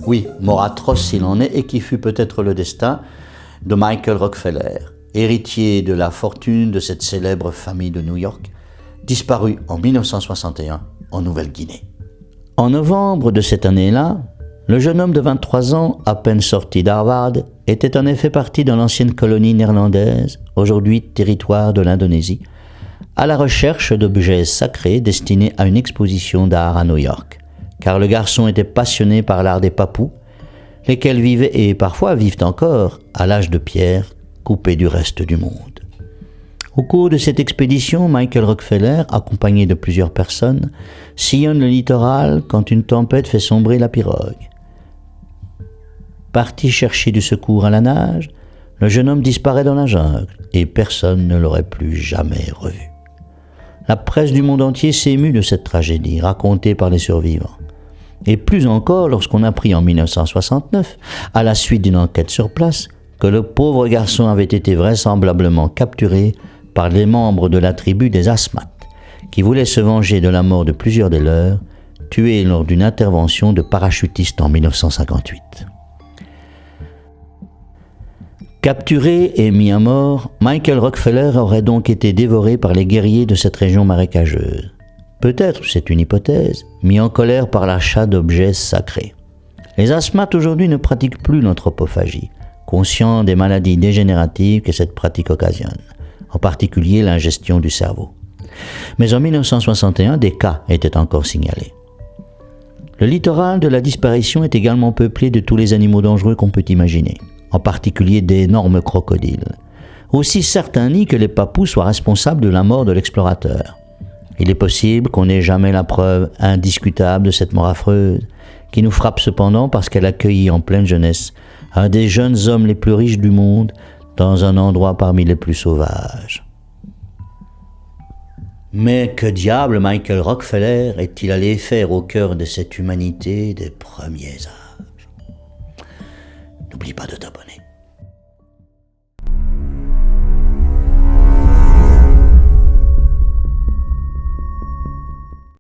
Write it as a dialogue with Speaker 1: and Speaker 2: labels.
Speaker 1: Oui, mort atroce s'il en est, et qui fut peut-être le destin de Michael Rockefeller, héritier de la fortune de cette célèbre famille de New York, disparu en 1961 en Nouvelle-Guinée. En novembre de cette année-là, le jeune homme de 23 ans, à peine sorti d'Harvard, était en effet parti dans l'ancienne colonie néerlandaise, aujourd'hui territoire de l'Indonésie, à la recherche d'objets sacrés destinés à une exposition d'art à New York, car le garçon était passionné par l'art des Papous, lesquels vivaient et parfois vivent encore à l'âge de pierre, coupés du reste du monde. Au cours de cette expédition, Michael Rockefeller, accompagné de plusieurs personnes, sillonne le littoral quand une tempête fait sombrer la pirogue. Parti chercher du secours à la nage, le jeune homme disparaît dans la jungle et personne ne l'aurait plus jamais revu. La presse du monde entier s'émut de cette tragédie racontée par les survivants. Et plus encore lorsqu'on apprit en 1969, à la suite d'une enquête sur place, que le pauvre garçon avait été vraisemblablement capturé par les membres de la tribu des Asmat, qui voulaient se venger de la mort de plusieurs des leurs, tués lors d'une intervention de parachutistes en 1958. Capturé et mis à mort, Michael Rockefeller aurait donc été dévoré par les guerriers de cette région marécageuse. Peut-être, c'est une hypothèse, mis en colère par l'achat d'objets sacrés. Les Asmat aujourd'hui ne pratiquent plus l'anthropophagie, conscients des maladies dégénératives que cette pratique occasionne, en particulier l'ingestion du cerveau. Mais en 1961, des cas étaient encore signalés. Le littoral de la disparition est également peuplé de tous les animaux dangereux qu'on peut imaginer, en particulier d'énormes crocodiles. Aussi certain ni que les Papous soient responsables de la mort de l'explorateur. Il est possible qu'on n'ait jamais la preuve indiscutable de cette mort affreuse, qui nous frappe cependant parce qu'elle accueillit en pleine jeunesse un des jeunes hommes les plus riches du monde dans un endroit parmi les plus sauvages. Mais que diable Michael Rockefeller est-il allé faire au cœur de cette humanité des premiers âges? N'oublie pas de t'abonner.